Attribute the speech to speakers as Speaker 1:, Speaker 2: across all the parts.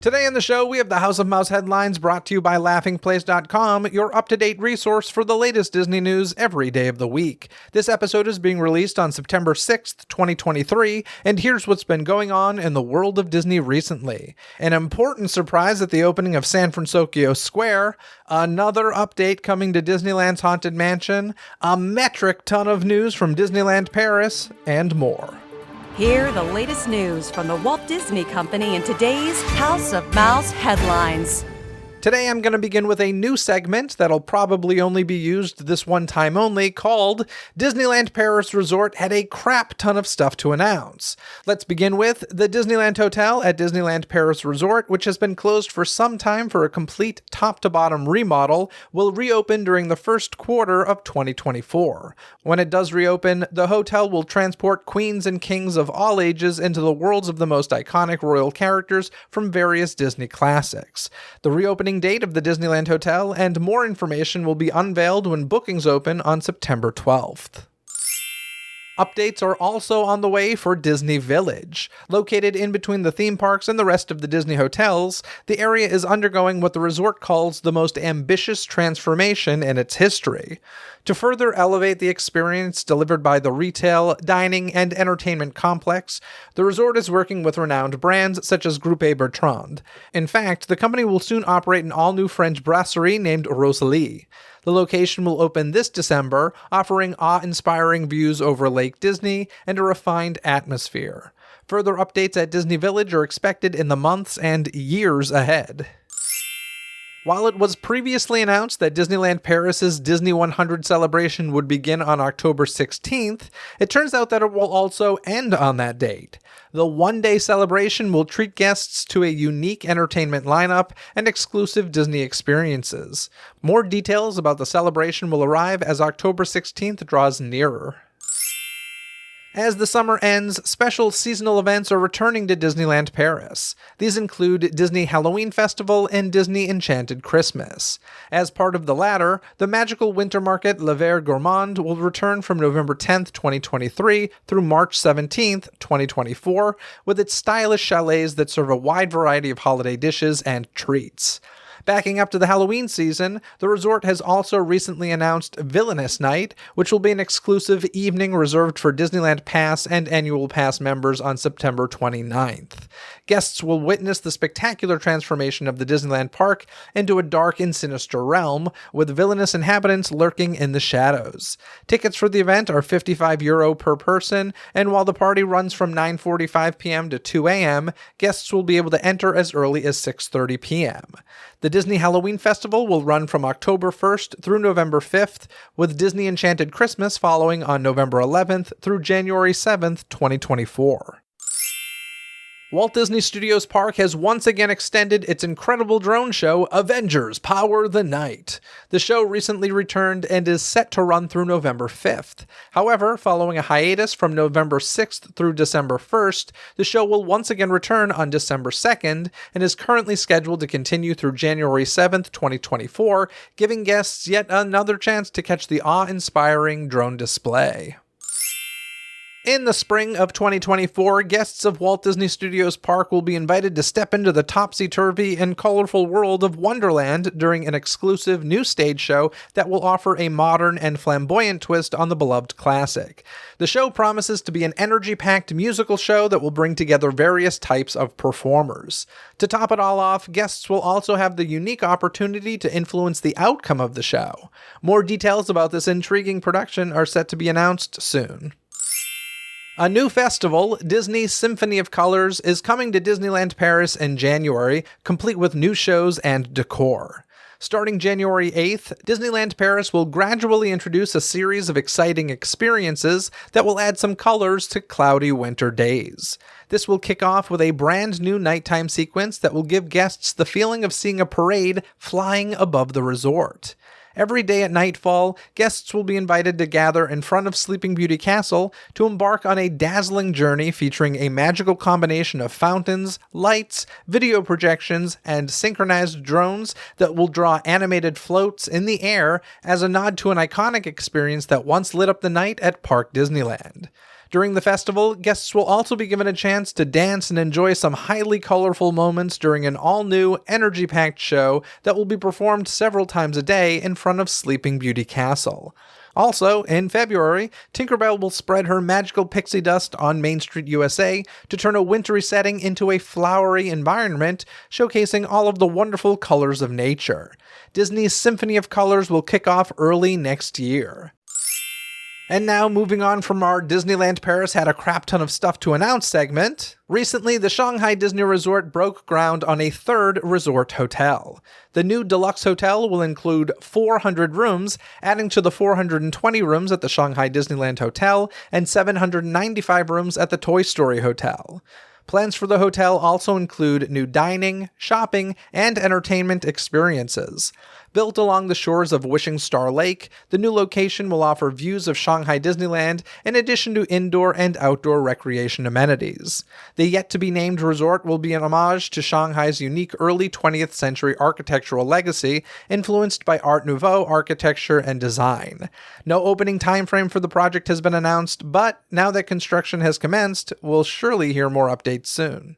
Speaker 1: Today on the show, we have the House of Mouse headlines brought to you by laughingplace.com, your up-to-date resource for the latest Disney news every day of the week. This episode is being released on September 6th, 2023, and here's what's been going on in the world of Disney recently. An important surprise at the opening of Fransokyo Square, another update coming to Disneyland's Haunted Mansion, a metric ton of news from Disneyland Paris, and more.
Speaker 2: Hear the latest news from the Walt Disney Company in today's House of Mouse headlines.
Speaker 1: Today I'm going to begin with a new segment that'll probably only be used this one time only, called Disneyland Paris Resort had a crap ton of stuff to announce. Let's begin with the Disneyland Hotel at Disneyland Paris Resort, which has been closed for some time for a complete top-to-bottom remodel, will reopen during the first quarter of 2024. When it does reopen, the hotel will transport queens and kings of all ages into the worlds of the most iconic royal characters from various Disney classics. The reopening date of the Disneyland Hotel and more information will be unveiled when bookings open on September 12th. Updates are also on the way for Disney Village. Located in between the theme parks and the rest of the Disney hotels, the area is undergoing what the resort calls the most ambitious transformation in its history. To further elevate the experience delivered by the retail, dining, and entertainment complex, the resort is working with renowned brands such as Groupe Bertrand. In fact, the company will soon operate an all-new French brasserie named Rosalie. The location will open this December, offering awe-inspiring views over Lake Disney and a refined atmosphere. Further updates at Disney Village are expected in the months and years ahead. While it was previously announced that Disneyland Paris's Disney 100 celebration would begin on October 16th, it turns out that it will also end on that date. The one-day celebration will treat guests to a unique entertainment lineup and exclusive Disney experiences. More details about the celebration will arrive as October 16th draws nearer. As the summer ends, special seasonal events are returning to Disneyland Paris. These include Disney Halloween Festival and Disney Enchanted Christmas. As part of the latter, the magical winter market Le Verre Gourmand will return from November 10th, 2023 through March 17th, 2024, with its stylish chalets that serve a wide variety of holiday dishes and treats. Backing up to the Halloween season, the resort has also recently announced Villainous Night, which will be an exclusive evening reserved for Disneyland Pass and Annual Pass members on September 29th. Guests will witness the spectacular transformation of the Disneyland park into a dark and sinister realm, with villainous inhabitants lurking in the shadows. Tickets for the event are €55 per person, and while the party runs from 9:45 p.m. to 2 a.m., guests will be able to enter as early as 6:30 p.m. The Disney Halloween Festival will run from October 1st through November 5th, with Disney Enchanted Christmas following on November 11th through January 7th, 2024. Walt Disney Studios Park has once again extended its incredible drone show, Avengers Power the Night. The show recently returned and is set to run through November 5th. However, following a hiatus from November 6th through December 1st, the show will once again return on December 2nd and is currently scheduled to continue through January 7th, 2024, giving guests yet another chance to catch the awe-inspiring drone display. In the spring of 2024, guests of Walt Disney Studios Park will be invited to step into the topsy-turvy and colorful world of Wonderland during an exclusive new stage show that will offer a modern and flamboyant twist on the beloved classic. The show promises to be an energy-packed musical show that will bring together various types of performers. To top it all off, guests will also have the unique opportunity to influence the outcome of the show. More details about this intriguing production are set to be announced soon. A new festival, Disney Symphony of Colors, is coming to Disneyland Paris in January, complete with new shows and decor. Starting January 8th, Disneyland Paris will gradually introduce a series of exciting experiences that will add some colors to cloudy winter days. This will kick off with a brand new nighttime sequence that will give guests the feeling of seeing a parade flying above the resort. Every day at nightfall, guests will be invited to gather in front of Sleeping Beauty Castle to embark on a dazzling journey featuring a magical combination of fountains, lights, video projections, and synchronized drones that will draw animated floats in the air as a nod to an iconic experience that once lit up the night at Park Disneyland. During the festival, guests will also be given a chance to dance and enjoy some highly colorful moments during an all-new, energy-packed show that will be performed several times a day in front of Sleeping Beauty Castle. Also, in February, Tinkerbell will spread her magical pixie dust on Main Street, USA to turn a wintry setting into a flowery environment, showcasing all of the wonderful colors of nature. Disney's Symphony of Colors will kick off early next year. And now, moving on from our Disneyland Paris had a crap ton of stuff to announce segment, recently the Shanghai Disney Resort broke ground on a third resort hotel. The new deluxe hotel will include 400 rooms, adding to the 420 rooms at the Shanghai Disneyland Hotel and 795 rooms at the Toy Story Hotel. Plans for the hotel also include new dining, shopping, and entertainment experiences. Built along the shores of Wishing Star Lake, the new location will offer views of Shanghai Disneyland in addition to indoor and outdoor recreation amenities. The yet-to-be-named resort will be an homage to Shanghai's unique early 20th century architectural legacy, influenced by Art Nouveau architecture and design. No opening timeframe for the project has been announced, but now that construction has commenced, we'll surely hear more updates soon.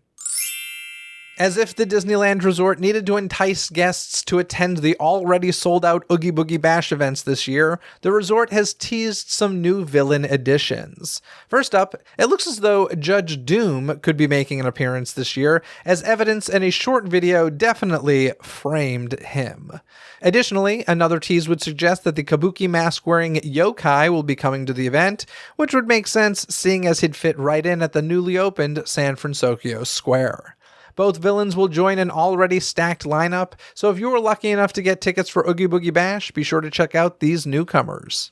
Speaker 1: As if the Disneyland Resort needed to entice guests to attend the already sold-out Oogie Boogie Bash events this year, the resort has teased some new villain additions. First up, it looks as though Judge Doom could be making an appearance this year, as evidence in a short video definitely framed him. Additionally, another tease would suggest that the kabuki mask-wearing yokai will be coming to the event, which would make sense seeing as he'd fit right in at the newly opened San Fransokyo Square. Both villains will join an already stacked lineup, so if you were lucky enough to get tickets for Oogie Boogie Bash, be sure to check out these newcomers.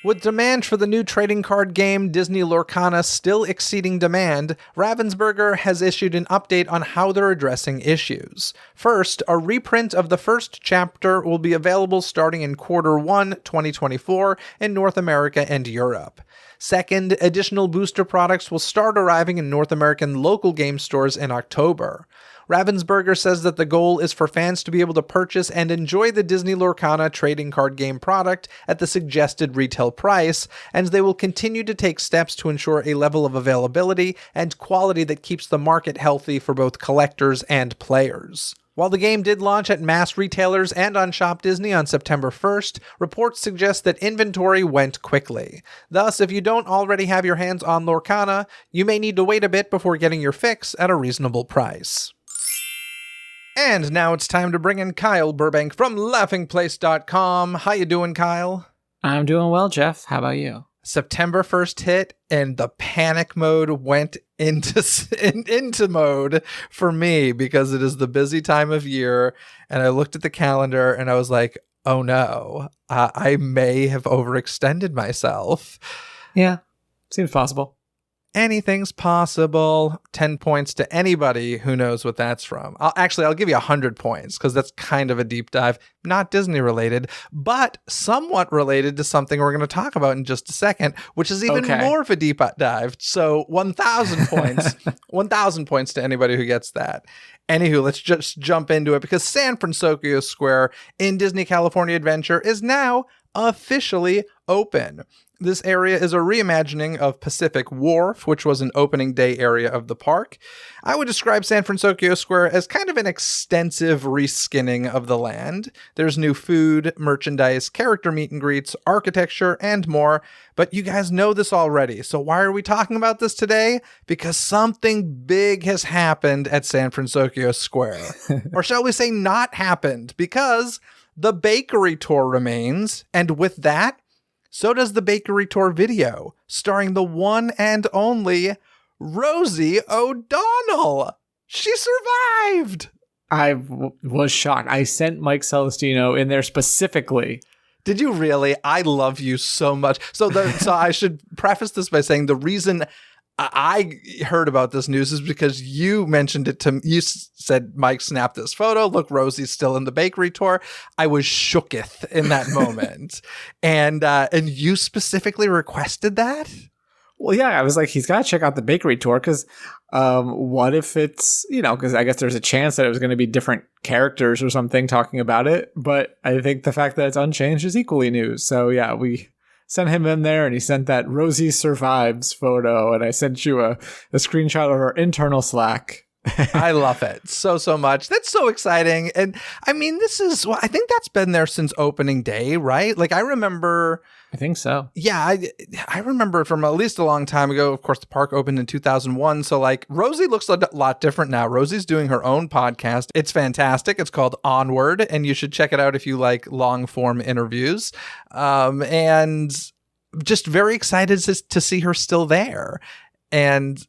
Speaker 1: With demand for the new trading card game Disney Lorcana still exceeding demand, Ravensburger has issued an update on how they're addressing issues. First, a reprint of the first chapter will be available starting in Q1 2024 in North America and Europe. Second, additional booster products will start arriving in North American local game stores in October. Ravensburger says that the goal is for fans to be able to purchase and enjoy the Disney Lorcana trading card game product at the suggested retail price, and they will continue to take steps to ensure a level of availability and quality that keeps the market healthy for both collectors and players. While the game did launch at mass retailers and on Shop Disney on September 1st, reports suggest that inventory went quickly. Thus, if you don't already have your hands on Lorcana, you may need to wait a bit before getting your fix at a reasonable price. And now it's time to bring in Kyle Burbank from laughingplace.com. How you doing, Kyle?
Speaker 3: I'm doing well, Jeff. How about you?
Speaker 1: September 1st hit and the panic mode went into mode for me because it is the busy time of year, and I looked at the calendar and I was like, oh no, I may have overextended myself.
Speaker 3: Yeah, seems possible.
Speaker 1: Anything's possible. 10 points to anybody who knows what that's from. I'll give you 100 points because that's kind of a deep dive. Not Disney related, but somewhat related to something we're going to talk about in just a second, which is even more of a deep dive. So 1,000 points. 1,000 points to anybody who gets that. Anywho, let's just jump into it because San Fransokyo Square in Disney California Adventure is now officially open. This area is a reimagining of Pacific Wharf, which was an opening day area of the park. I would describe San Fransokyo Square as kind of an extensive reskinning of the land. There's new food, merchandise, character meet and greets, architecture, and more. But you guys know this already, so why are we talking about this today? Because something big has happened at San Fransokyo Square. Or shall we say not happened, because the bakery tour remains, and with that, so does the bakery tour video, starring the one and only Rosie O'Donnell. She survived!
Speaker 3: I was shocked. I sent Mike Celestino in there specifically.
Speaker 1: Did you really? I love you so much. So I should preface this by saying the reason I heard about this news is because you mentioned it to me. You said, Mike, snap this photo. Look, Rosie's still in the bakery tour. I was shooketh in that moment. And you specifically requested that?
Speaker 3: Well, yeah, I was like, he's got to check out the bakery tour because what if it's, because I guess there's a chance that it was going to be different characters or something talking about it. But I think the fact that it's unchanged is equally news. So yeah, we sent him in there, and he sent that Rosie survives photo, and I sent you a screenshot of our internal Slack.
Speaker 1: I love it so much. That's so exciting. And I mean, I think that's been there since opening day, right? Like I remember.
Speaker 3: I think so.
Speaker 1: Yeah, I remember from at least a long time ago. Of course, the park opened in 2001. So like Rosie looks a lot different now. Rosie's doing her own podcast. It's fantastic. It's called Onward, and you should check it out if you like long form interviews. And just very excited to see her still there. And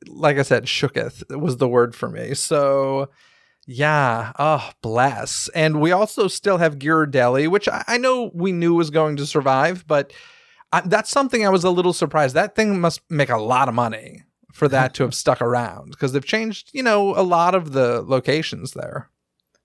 Speaker 1: like I said, shooketh was the word for me. So yeah. Oh, bless. And we also still have Ghirardelli, which I know we knew was going to survive, but that's something I was a little surprised. That thing must make a lot of money for that to have stuck around, because they've changed, a lot of the locations there.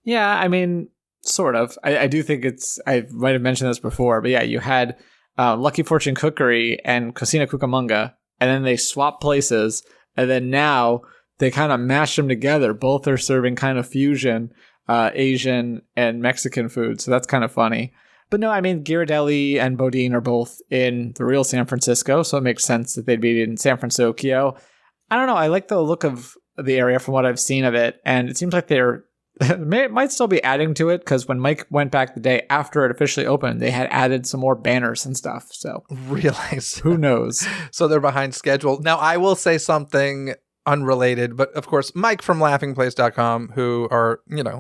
Speaker 3: Yeah, I mean, sort of. I do think I might have mentioned this before, but yeah, you had Lucky Fortune Cookery and Cocina Cucamonga, and then they swapped places. And then now they kind of mash them together. Both are serving kind of fusion Asian and Mexican food. So that's kind of funny. But no, I mean, Ghirardelli and Bodine are both in the real San Francisco. So it makes sense that they'd be in San Fransokyo. I don't know. I like the look of the area from what I've seen of it. And it seems like they're might still be adding to it, because when Mike went back the day after it officially opened, they had added some more banners and stuff. So
Speaker 1: realize
Speaker 3: who knows?
Speaker 1: So they're behind schedule. Now, I will say something unrelated, but of course, Mike from laughingplace.com, who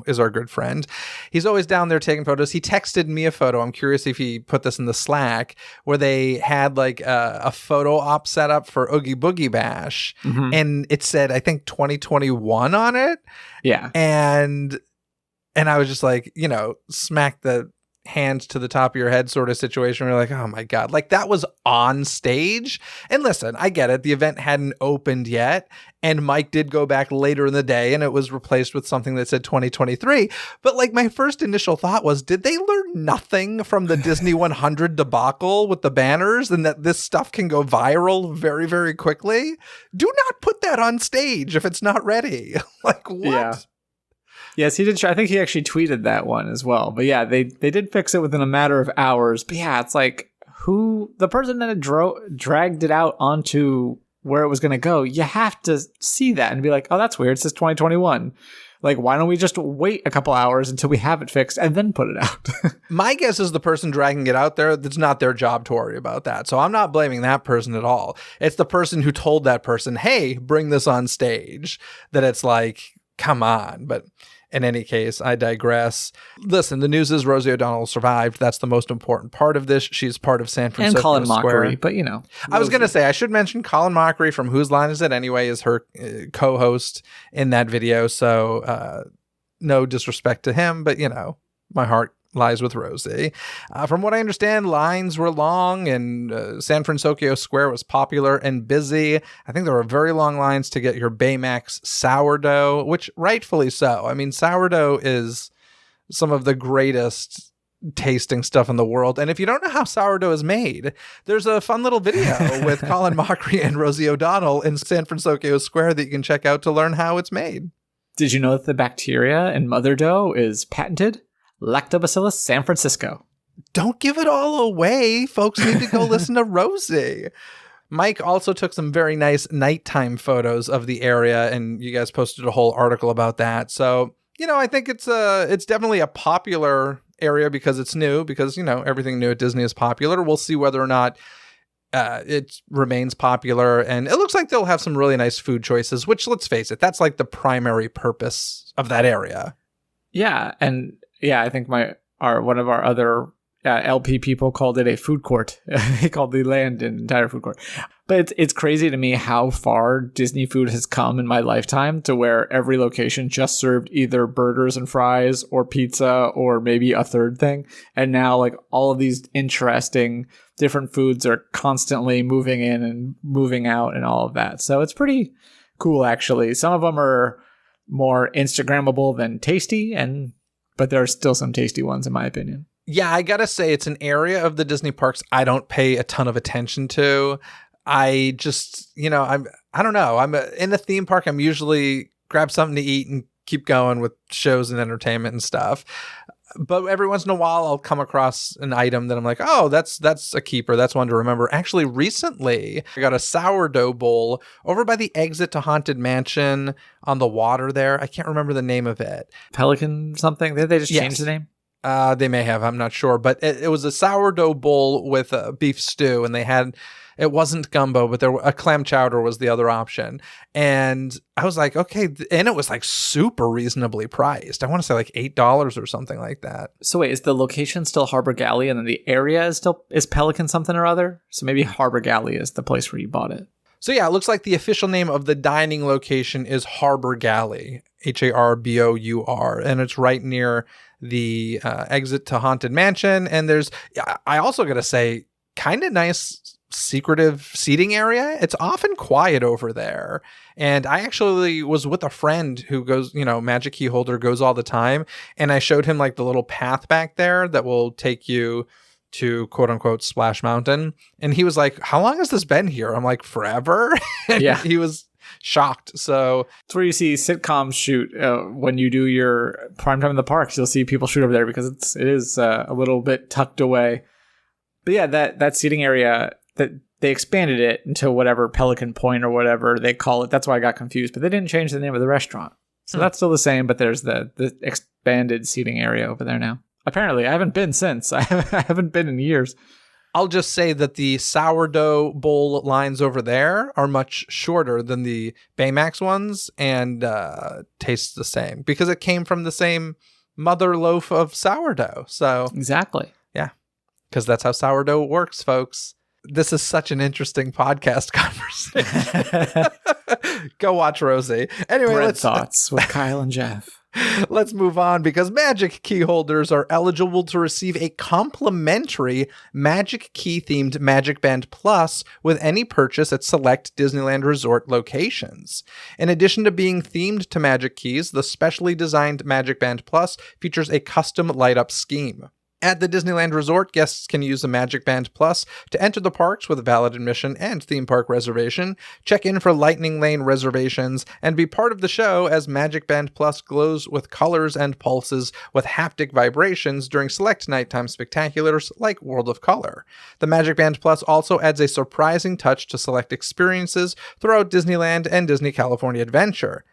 Speaker 1: is our good friend. He's always down there taking photos. He texted me a photo. I'm curious if he put this in the Slack, where they had like a photo op set up for Oogie Boogie Bash. Mm-hmm. And it said, I think 2021 on it.
Speaker 3: Yeah.
Speaker 1: And I was just like, smack the hands to the top of your head sort of situation. We're like, oh my God, like that was on stage. And listen, I get it. The event hadn't opened yet. And Mike did go back later in the day, and it was replaced with something that said 2023. But like my first initial thought was, did they learn nothing from the Disney 100 debacle with the banners, and that this stuff can go viral very, very quickly? Do not put that on stage if it's not ready. Like what?
Speaker 3: Yeah. Yes, he did. I think he actually tweeted that one as well. But yeah, they did fix it within a matter of hours. But yeah, it's like, the person that had dragged it out onto where it was going to go, you have to see that and be like, oh, that's weird. It says 2021. Like, why don't we just wait a couple hours until we have it fixed and then put it out?
Speaker 1: My guess is the person dragging it out there, it's not their job to worry about that. So I'm not blaming that person at all. It's the person who told that person, hey, bring this on stage, that it's like, come on. But in any case, I digress. Listen, the news is Rosie O'Donnell survived. That's the most important part of this. She's part of San Fransokyo
Speaker 3: and Colin
Speaker 1: Square.
Speaker 3: Mockery, but
Speaker 1: I was going to say, I should mention Colin Mockery from Whose Line Is It Anyway is her co-host in that video. So no disrespect to him, but my heart lies with Rosie. From what I understand, lines were long, and San Fransokyo Square was popular and busy. I think there were very long lines to get your Baymax sourdough, which rightfully so. I mean, sourdough is some of the greatest tasting stuff in the world. And if you don't know how sourdough is made, there's a fun little video with Colin Mockery and Rosie O'Donnell in San Fransokyo Square that you can check out to learn how it's made.
Speaker 3: Did you know that the bacteria in mother dough is patented? Lactobacillus San Francisco.
Speaker 1: Don't give it all away. Folks need to go listen to Rosie. Mike also took some very nice nighttime photos of the area, and you guys posted a whole article about that. So, I think it's definitely a popular area because it's new, because, everything new at Disney is popular. We'll see whether or not it remains popular. And it looks like they'll have some really nice food choices, which, let's face it, that's like the primary purpose of that area.
Speaker 3: Yeah, and yeah, I think one of our other LP people called it a food court. He called the land an entire food court. But it's crazy to me how far Disney food has come in my lifetime, to where every location just served either burgers and fries or pizza or maybe a third thing. And now like all of these interesting different foods are constantly moving in and moving out and all of that. So it's pretty cool, actually. Some of them are more Instagrammable than tasty, but there are still some tasty ones, in my opinion.
Speaker 1: Yeah, I gotta say, it's an area of the Disney parks I don't pay a ton of attention to. I just, I don't know. I'm in a theme park. I'm usually grab something to eat and keep going with shows and entertainment and stuff. But every once in a while, I'll come across an item that I'm like, oh, that's a keeper. That's one to remember. Actually, recently, I got a sourdough bowl over by the exit to Haunted Mansion on the water there. I can't remember the name of it.
Speaker 3: Pelican something? Did they just change the name?
Speaker 1: They may have. I'm not sure. But it was a sourdough bowl with beef stew, and they had... It wasn't gumbo, but a clam chowder was the other option. And I was like, okay. And it was like super reasonably priced. I want to say like $8 or something like that.
Speaker 3: So wait, is the location still Harbor Galley and then the area is Pelican something or other? So maybe Harbor Galley is the place where you bought it.
Speaker 1: So yeah, it looks like the official name of the dining location is Harbor Galley, Harbour. And it's right near the exit to Haunted Mansion. And I also got to say, kind of nice secretive seating area. It's often quiet over there. And I actually was with a friend who goes, Magic Key Holder goes all the time. And I showed him like the little path back there that will take you to quote unquote Splash Mountain. And he was like, how long has this been here? I'm like, forever. And
Speaker 3: yeah.
Speaker 1: He was shocked. So
Speaker 3: it's where you see sitcoms shoot when you do your primetime in the parks. You'll see people shoot over there because it is a little bit tucked away. But yeah, that seating area, that they expanded it into whatever Pelican Point or whatever they call it. That's why I got confused. But they didn't change the name of the restaurant. So that's still the same, but there's the expanded seating area over there now. Apparently, I haven't been since. I haven't been in years.
Speaker 1: I'll just say that the sourdough bowl lines over there are much shorter than the Baymax ones and tastes the same because it came from the same mother loaf of sourdough. So
Speaker 3: exactly.
Speaker 1: Yeah, because that's how sourdough works, folks. This is such an interesting podcast conversation. Go watch Rosie. Anyway,
Speaker 3: Bread Thoughts with Kyle and Jeff.
Speaker 1: Let's move on because Magic Key holders are eligible to receive a complimentary Magic Key themed Magic Band Plus with any purchase at select Disneyland Resort locations. In addition to being themed to Magic Keys, the specially designed Magic Band Plus features a custom light up scheme. At the Disneyland Resort, guests can use the Magic Band Plus to enter the parks with valid admission and theme park reservation, check in for Lightning Lane reservations, and be part of the show as Magic Band Plus glows with colors and pulses with haptic vibrations during select nighttime spectaculars like World of Color. The Magic Band Plus also adds a surprising touch to select experiences throughout Disneyland and Disney California Adventure.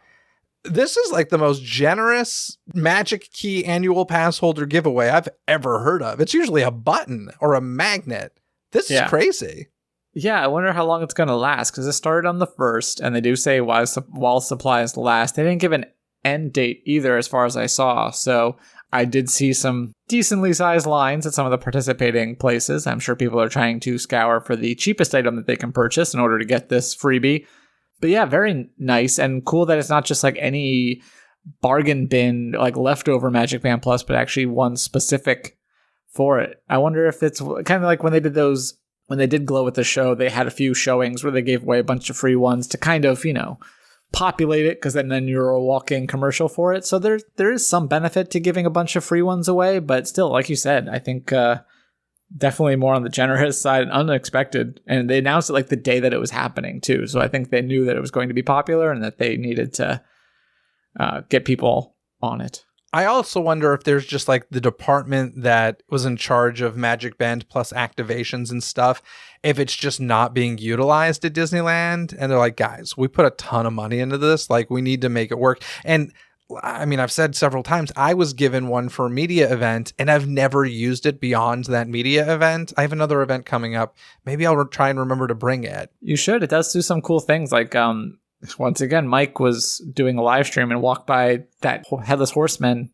Speaker 1: This is like the most generous Magic Key annual pass holder giveaway I've ever heard of. It's usually a button or a magnet. This is crazy.
Speaker 3: Yeah, I wonder how long it's going to last because it started on the 1st, and they do say while supplies last. They didn't give an end date either as far as I saw, so I did see some decently sized lines at some of the participating places. I'm sure people are trying to scour for the cheapest item that they can purchase in order to get this freebie. But yeah, very nice and cool that it's not just like any bargain bin, like leftover Magic Band Plus, but actually one specific for it. I wonder if it's kind of like when they did Glow with the show, they had a few showings where they gave away a bunch of free ones to kind of, populate it because then you're a walk-in commercial for it. So there is some benefit to giving a bunch of free ones away, but still, like you said, I think definitely more on the generous side and unexpected. And they announced it like the day that it was happening too. So I think they knew that it was going to be popular and that they needed to get people on it.
Speaker 1: I also wonder if there's just like the department that was in charge of Magic Band Plus activations and stuff, if it's just not being utilized at Disneyland. And they're like, guys, we put a ton of money into this. Like, we need to make it work. And I mean, I've said several times, I was given one for a media event and I've never used it beyond that media event. I have another event coming up. Maybe I'll try and remember to bring it.
Speaker 3: You should. It does do some cool things. Like, once again, Mike was doing a live stream and walked by that Headless Horseman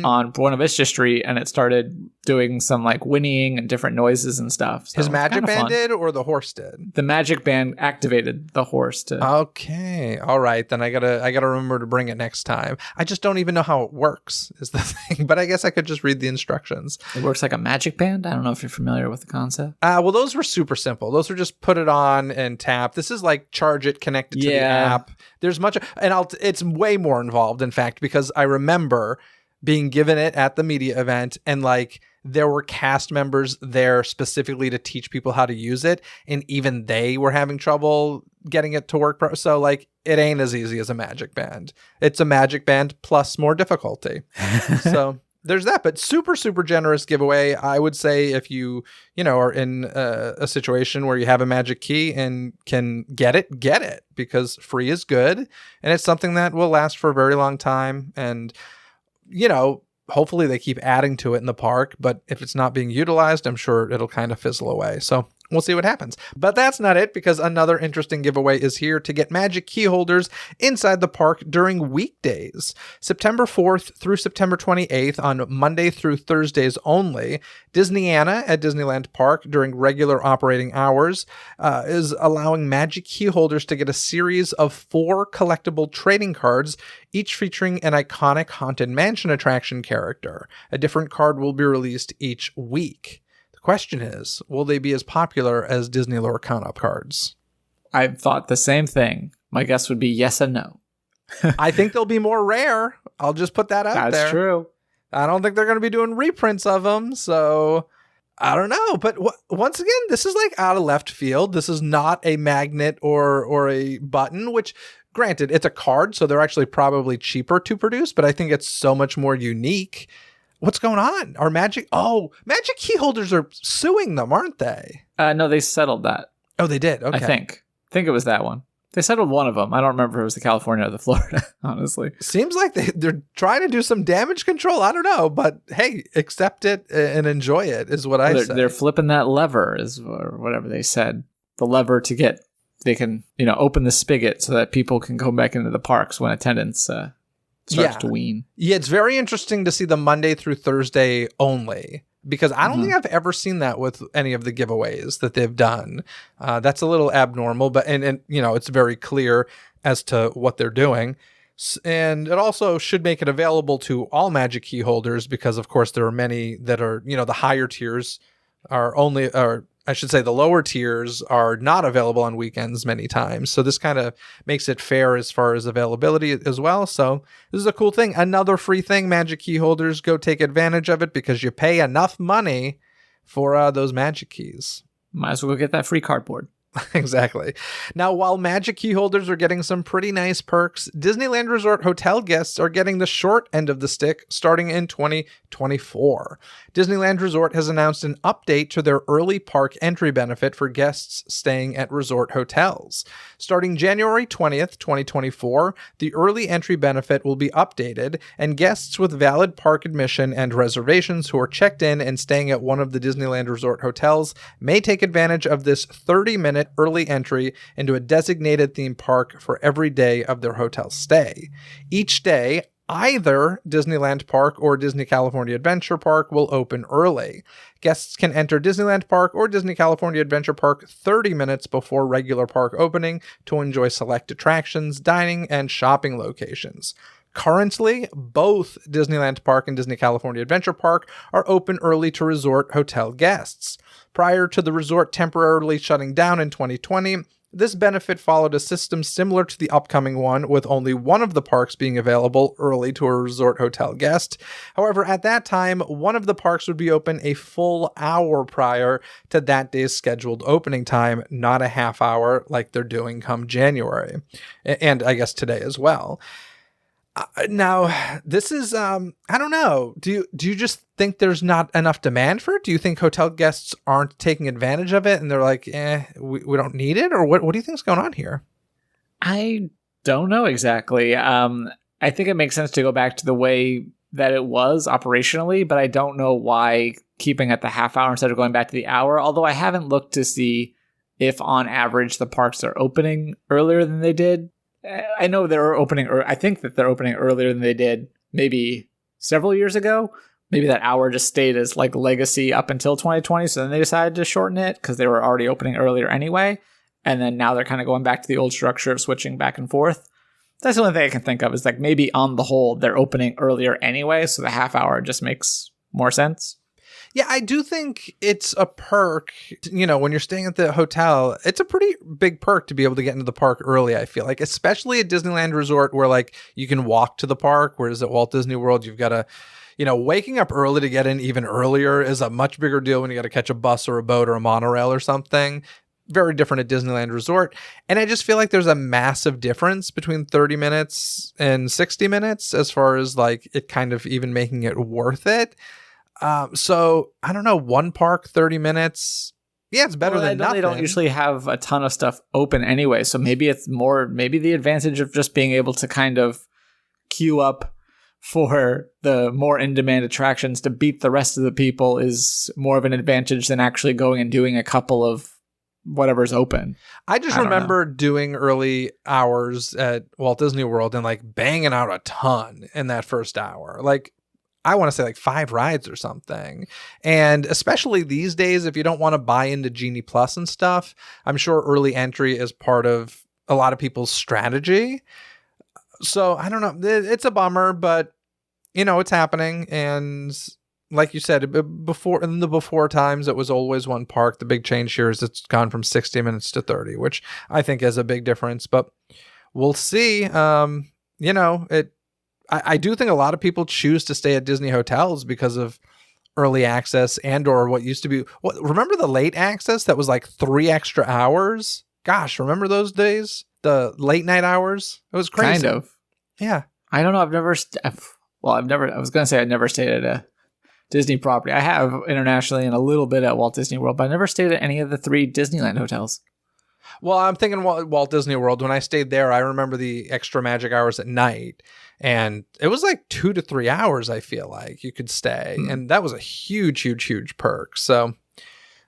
Speaker 3: on Buena Vista Street, and it started doing some like whinnying and different noises and stuff. So
Speaker 1: his Magic Band did, or the horse did?
Speaker 3: The Magic Band activated the horse to.
Speaker 1: Okay, all right. Then I gotta remember to bring it next time. I just don't even know how it works. Is the thing, but I guess I could just read the instructions.
Speaker 3: It works like a Magic Band. I don't know if you're familiar with the concept.
Speaker 1: Well, those were super simple. Those were just put it on and tap. This is like charge it, connect it to the app. There's much, and it's way more involved, in fact, because I remember being given it at the media event, and like there were cast members there specifically to teach people how to use it, and even they were having trouble getting it to work. So like it ain't as easy as a Magic Band. It's a Magic Band plus more difficulty. So there's that, but super, super generous giveaway. I would say if you are in a situation where you have a magic key and can get it, because free is good. And it's something that will last for a very long time. And, hopefully they keep adding to it in the park, but if it's not being utilized, I'm sure it'll kind of fizzle away. So we'll see what happens. But that's not it, because another interesting giveaway is here to get magic key holders inside the park during weekdays. September 4th through September 28th on Monday through Thursdays only, Disneyana at Disneyland Park during regular operating hours is allowing magic key holders to get a series of 4 collectible trading cards, each featuring an iconic Haunted Mansion attraction character. A different card will be released each week. The question is, will they be as popular as Disney Lorcana cards?
Speaker 3: I thought the same thing. My guess would be yes and no.
Speaker 1: I think they'll be more rare. I'll just put that out there.
Speaker 3: That's true.
Speaker 1: I don't think they're going to be doing reprints of them, so I don't know. But once again, this is like out of left field. This is not a magnet or a button, which, granted, it's a card, so they're actually probably cheaper to produce, but I think it's so much more unique. What's going on? Magic key holders are suing them, aren't they?
Speaker 3: No, they settled that.
Speaker 1: Oh, they did? Okay.
Speaker 3: I think it was that one. They settled one of them. I don't remember if it was the California or the Florida, honestly.
Speaker 1: Seems like they're trying to do some damage control. I don't know, but hey, accept it and enjoy it is what I say.
Speaker 3: They're flipping that lever, or whatever they said. The lever to get, they can, open the spigot so that people can go back into the parks when attendance starts to wean. Yeah,
Speaker 1: it's very interesting to see the Monday through Thursday only, because I don't think I've ever seen that with any of the giveaways that they've done. That's a little abnormal, but and it's very clear as to what they're doing. And it also should make it available to all magic key holders, because of course there are many that are, the higher tiers are only, or I should say the lower tiers are not available on weekends many times. So this kind of makes it fair as far as availability as well. So this is a cool thing. Another free thing, magic key holders, go take advantage of it, because you pay enough money for those magic keys.
Speaker 3: Might as well go get that free cardboard.
Speaker 1: Exactly. Now, while magic key holders are getting some pretty nice perks, Disneyland Resort hotel guests are getting the short end of the stick starting in 2024. Disneyland Resort has announced an update to their early park entry benefit for guests staying at resort hotels. Starting January 20th, 2024, the early entry benefit will be updated, and guests with valid park admission and reservations who are checked in and staying at one of the Disneyland Resort hotels may take advantage of this 30-minute early entry into a designated theme park for every day of their hotel stay. Each day, either Disneyland Park or Disney California Adventure Park will open early. Guests can enter Disneyland Park or Disney California Adventure Park 30 minutes before regular park opening to enjoy select attractions, dining, and shopping locations. Currently, both Disneyland Park and Disney California Adventure Park are open early to resort hotel guests. Prior to the resort temporarily shutting down in 2020, this benefit followed a system similar to the upcoming one, with only one of the parks being available early to a resort hotel guest. However, at that time, one of the parks would be open a full hour prior to that day's scheduled opening time, not a half hour like they're doing come January. And I guess today as well. Now, this is, I don't know. Do you just think there's not enough demand for it? Do you think hotel guests aren't taking advantage of it and they're like, we don't need it? Or what do you think is going on here?
Speaker 3: I don't know exactly. I think it makes sense to go back to the way that it was operationally, but I don't know why keeping at the half hour instead of going back to the hour. Although I haven't looked to see if on average the parks are opening earlier than they did. I know they're opening, or I think that they're opening earlier than they did maybe several years ago. Maybe that hour just stayed as like legacy up until 2020. So then they decided to shorten it because they were already opening earlier anyway. And then now they're kind of going back to the old structure of switching back and forth. That's the only thing I can think of, is like maybe on the whole, they're opening earlier anyway. So the half hour just makes more sense.
Speaker 1: Yeah, I do think it's a perk, when you're staying at the hotel, it's a pretty big perk to be able to get into the park early, I feel like, especially at Disneyland Resort where like you can walk to the park, whereas at Walt Disney World, you've got to, waking up early to get in even earlier is a much bigger deal when you got to catch a bus or a boat or a monorail or something. very different at Disneyland Resort. And I just feel like there's a massive difference between 30 minutes and 60 minutes as far as like it kind of even making it worth it. So I don't know, one park, 30 minutes. Yeah, it's better than nothing.
Speaker 3: They don't usually have a ton of stuff open anyway. So maybe maybe the advantage of just being able to kind of queue up for the more in-demand attractions to beat the rest of the people is more of an advantage than actually going and doing a couple of whatever's open.
Speaker 1: I just remember doing early hours at Walt Disney World and like banging out a ton in that first hour. Like, I want to say like 5 rides or something. And especially these days, if you don't want to buy into Genie Plus and stuff, I'm sure early entry is part of a lot of people's strategy. So I don't know. It's a bummer, but you know, it's happening. And like you said, in the before times, it was always one park. The big change here is it's gone from 60 minutes to 30, which I think is a big difference, but we'll see. You know, I do think a lot of people choose to stay at Disney hotels because of early access and or what used to be. Remember the late access that was like 3 extra hours? Gosh, remember those days? The late night hours? It was crazy.
Speaker 3: Kind of.
Speaker 1: Yeah.
Speaker 3: I don't know. I was going to say I've never stayed at a Disney property. I have internationally and a little bit at Walt Disney World, but I never stayed at any of the 3 Disneyland hotels.
Speaker 1: Well, I'm thinking Walt Disney World. When I stayed there, I remember the extra magic hours at night. And it was like 2 to 3 hours, I feel like, you could stay. And that was a huge, huge, huge perk. So,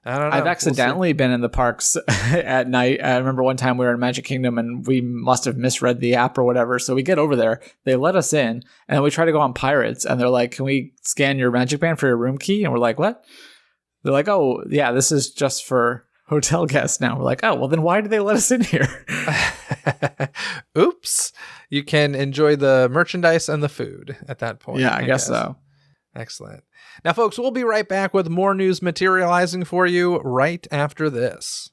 Speaker 1: I don't know.
Speaker 3: I've accidentally been in the parks at night. I remember one time we were in Magic Kingdom and we must have misread the app or whatever. So we get over there. They let us in. And then we try to go on Pirates. And they're like, can we scan your Magic Band for your room key? And we're like, what? They're like, oh, yeah, this is just for hotel guests now. We're like, oh, well, then why did they let us in here?
Speaker 1: Oops. You can enjoy the merchandise and the food at that point.
Speaker 3: Yeah, I guess so.
Speaker 1: Excellent. Now, folks, we'll be right back with more news materializing for you right after this.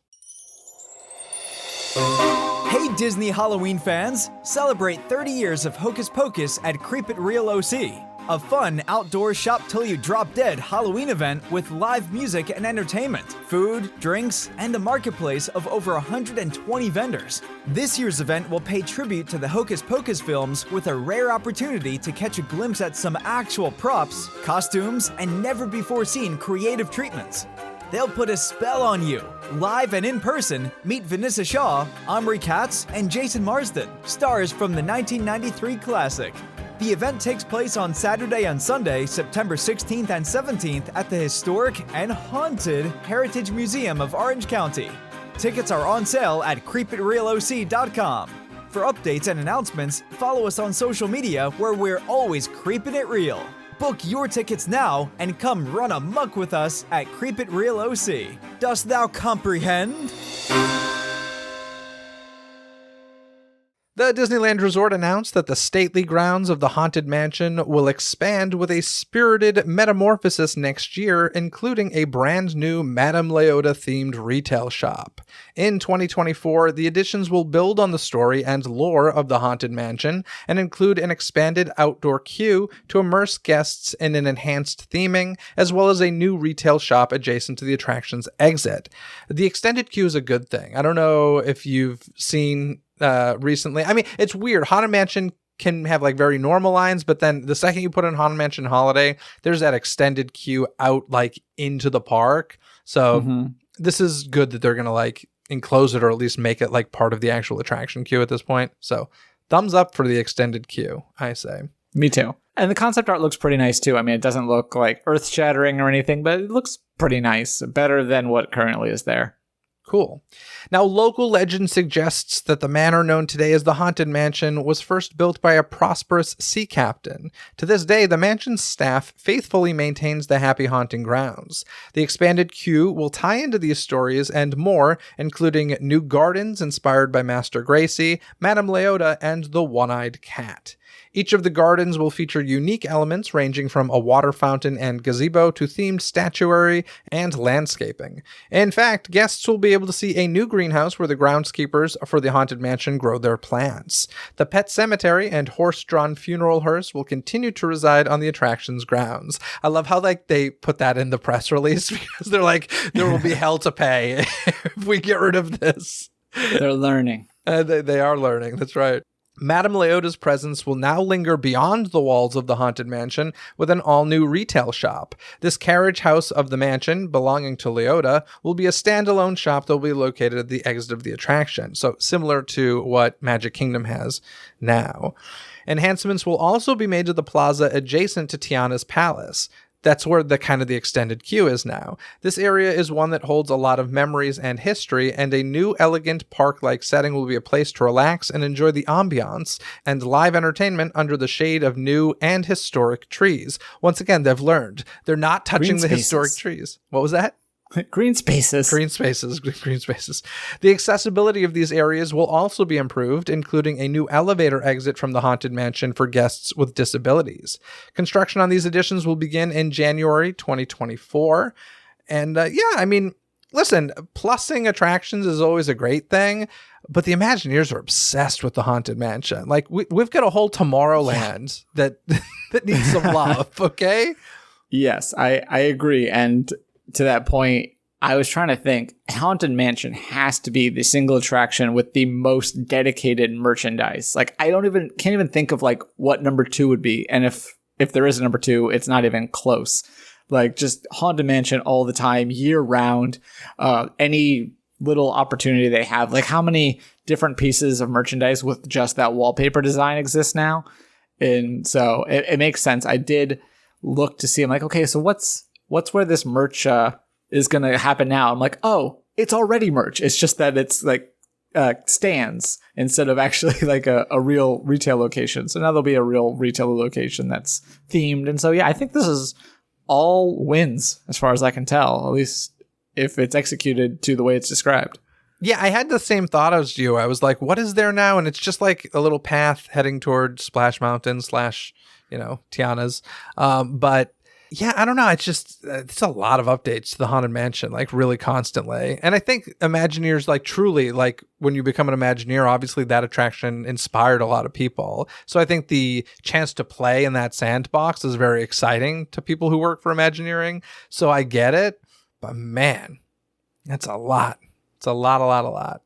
Speaker 4: Hey Disney Halloween fans! Celebrate 30 years of Hocus Pocus at Creep It Real OC. A fun outdoor shop till you drop dead Halloween event with live music and entertainment, food, drinks, and a marketplace of over 120 vendors. This year's event will pay tribute to the Hocus Pocus films with a rare opportunity to catch a glimpse at some actual props, costumes, and never-before-seen creative treatments. They'll put a spell on you. Live and in person, meet Vanessa Shaw, Omri Katz, and Jason Marsden, stars from the 1993 classic. The event takes place on Saturday and Sunday, September 16th and 17th at the historic and haunted Heritage Museum of Orange County. Tickets are on sale at creepitrealoc.com. For updates and announcements, follow us on social media where we're always creeping it real. Book your tickets now and come run amok with us at Creep It Real OC. Dost thou comprehend?
Speaker 1: The Disneyland Resort announced that the stately grounds of the Haunted Mansion will expand with a spirited metamorphosis next year, including a brand new Madame Leota themed retail shop. In 2024, the additions will build on the story and lore of the Haunted Mansion and include an expanded outdoor queue to immerse guests in an enhanced theming, as well as a new retail shop adjacent to the attraction's exit. The extended queue is a good thing. I don't know if you've seen recently. I mean, it's weird. Haunted Mansion can have like very normal lines, but then the second you put in Haunted Mansion Holiday, there's that extended queue out like into the park. So this is good that they're going to like enclose it or at least make it like part of the actual attraction queue at this point. So thumbs up for the extended queue, I say.
Speaker 3: Me too. And the concept art looks pretty nice too. I mean, it doesn't look like earth-shattering or anything, but it looks pretty nice. Better than what currently is there.
Speaker 1: Cool. Now, local legend suggests that the manor known today as the Haunted Mansion was first built by a prosperous sea captain. To this day, the mansion's staff faithfully maintains the happy haunting grounds. The expanded queue will tie into these stories and more, including new gardens inspired by Master Gracie, Madame Leota, and the One-Eyed Cat. Each of the gardens will feature unique elements ranging from a water fountain and gazebo to themed statuary and landscaping. In fact, guests will be able to see a new greenhouse where the groundskeepers for the Haunted Mansion grow their plants. The pet cemetery and horse-drawn funeral hearse will continue to reside on the attraction's grounds. I love how they put that in the press release because they're like, there will be hell to pay if we get rid of this.
Speaker 3: They're learning.
Speaker 1: They are learning. That's right. Madame Leota's presence will now linger beyond the walls of the Haunted Mansion with an all-new retail shop. This carriage house of the mansion, belonging to Leota, will be a standalone shop that will be located at the exit of the attraction, so similar to what Magic Kingdom has now. Enhancements will also be made to the plaza adjacent to Tiana's palace. That's where the extended queue is now. This area is one that holds a lot of memories and history, and a new elegant park-like setting will be a place to relax and enjoy the ambiance and live entertainment under the shade of new and historic trees. Once again, they've learned. They're not touching the historic trees. What was that?
Speaker 3: Green spaces.
Speaker 1: Green spaces. The accessibility of these areas will also be improved, including a new elevator exit from the Haunted Mansion for guests with disabilities. Construction on these additions will begin in January 2024. And listen, plussing attractions is always a great thing, but the Imagineers are obsessed with the Haunted Mansion. Like, we've got a whole Tomorrowland that needs some love, okay?
Speaker 3: Yes, I agree. And to that point, I was trying to think, Haunted Mansion has to be the single attraction with the most dedicated merchandise. Like, can't even think of like what number 2 would be. And if there is a number 2, it's not even close. Like, just Haunted Mansion all the time, year round, any little opportunity they have. Like, how many different pieces of merchandise with just that wallpaper design exists now? And so it makes sense. I did look to see, I'm like, okay, so what's where this merch is going to happen now? I'm like, oh, it's already merch. It's just that it's like stands instead of actually like a real retail location. So now there'll be a real retail location that's themed. And so, yeah, I think this is all wins as far as I can tell, at least if it's executed to the way it's described.
Speaker 1: Yeah, I had the same thought as you. I was like, what is there now? And it's just like a little path heading towards Splash Mountain / Tiana's. But yeah, I don't know. It's a lot of updates to the Haunted Mansion, like really constantly. And I think Imagineers, like truly, like when you become an Imagineer, obviously that attraction inspired a lot of people. So I think the chance to play in that sandbox is very exciting to people who work for Imagineering. So I get it, but man, that's a lot. It's a lot.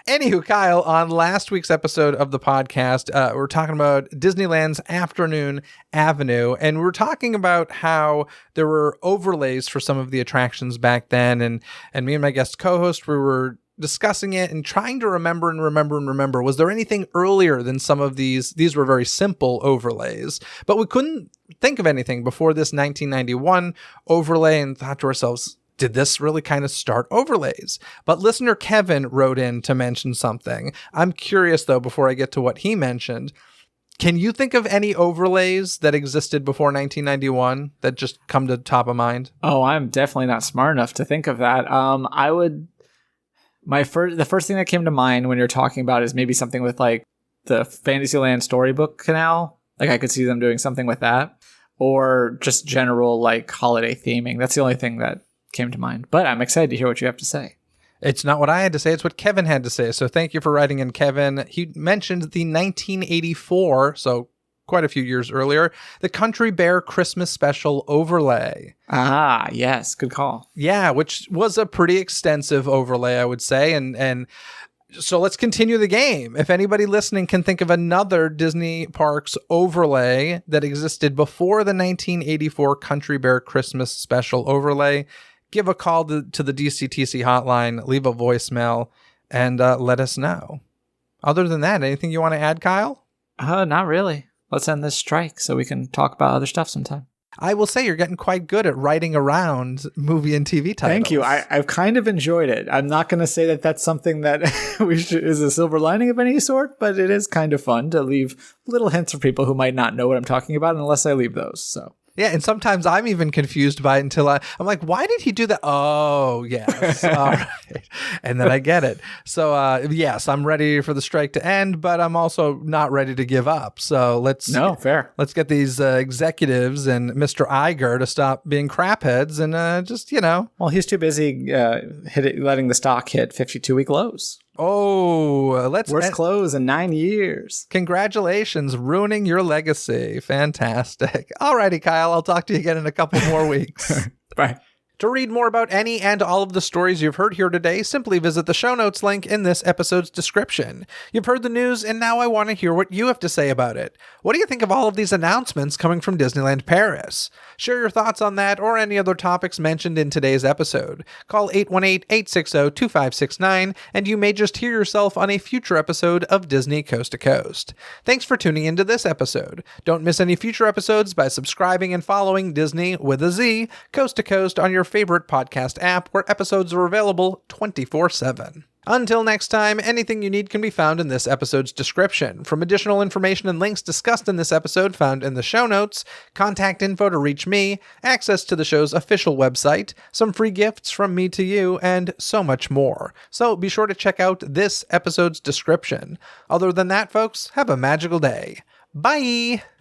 Speaker 1: Anywho, Kyle, on last week's episode of the podcast, we're talking about Disneyland's Afternoon Avenue, and we're talking about how there were overlays for some of the attractions back then, and me and my guest co-host, we were discussing it and trying to remember. Was there anything earlier than some of these? These were very simple overlays, but we couldn't think of anything before this 1991 overlay and thought to ourselves, did this really kind of start overlays? But listener Kevin wrote in to mention something. I'm curious, though, before I get to what he mentioned, can you think of any overlays that existed before 1991 that just come to top of mind?
Speaker 3: Oh, I'm definitely not smart enough to think of that. The first thing that came to mind when you're talking about is maybe something with like the Fantasyland Storybook Canal. Like, I could see them doing something with that, or just general like holiday theming. That's the only thing that came to mind, but I'm excited to hear what you have to say.
Speaker 1: It's not what I had to say, it's what Kevin had to say. So thank you for writing in, Kevin. He mentioned the 1984, so quite a few years earlier, the Country Bear Christmas Special overlay.
Speaker 3: Ah, yes, good call.
Speaker 1: Yeah, which was a pretty extensive overlay, I would say, and so let's continue the game. If anybody listening can think of another Disney Parks overlay that existed before the 1984 Country Bear Christmas Special overlay, give a call to the DCTC hotline, leave a voicemail, and let us know. Other than that, anything you want to add, Kyle?
Speaker 3: Not really. Let's end this strike so we can talk about other stuff sometime.
Speaker 1: I will say you're getting quite good at writing around movie and TV titles.
Speaker 3: Thank you. I've kind of enjoyed it. I'm not going to say that that's something that is a silver lining of any sort, but it is kind of fun to leave little hints for people who might not know what I'm talking about unless I leave those. So
Speaker 1: Yeah, and sometimes I'm even confused by it until I'm like, why did he do that? Oh, yes. All right. And then I get it. So, yes, I'm ready for the strike to end, but I'm also not ready to give up. So let's get these executives and Mr. Iger to stop being crapheads and just,
Speaker 3: Well, he's too busy letting the stock hit 52-week lows.
Speaker 1: Oh,
Speaker 3: worst close in 9 years.
Speaker 1: Congratulations, ruining your legacy. Fantastic. Alrighty, Kyle, I'll talk to you again in a couple more weeks.
Speaker 3: Bye.
Speaker 1: To read more about any and all of the stories you've heard here today, simply visit the show notes link in this episode's description. You've heard the news, and now I want to hear what you have to say about it. What do you think of all of these announcements coming from Disneyland Paris? Share your thoughts on that or any other topics mentioned in today's episode. Call 818-860-2569, and you may just hear yourself on a future episode of Disney Coast to Coast. Thanks for tuning into this episode. Don't miss any future episodes by subscribing and following Disney with a Z, Coast to Coast on your favorite podcast app where episodes are available 24/7. Until next time, anything you need can be found in this episode's description. From additional information and links discussed in this episode found in the show notes, contact info to reach me, access to the show's official website, some free gifts from me to you, and so much more. So be sure to check out this episode's description. Other than that, folks, have a magical day. Bye!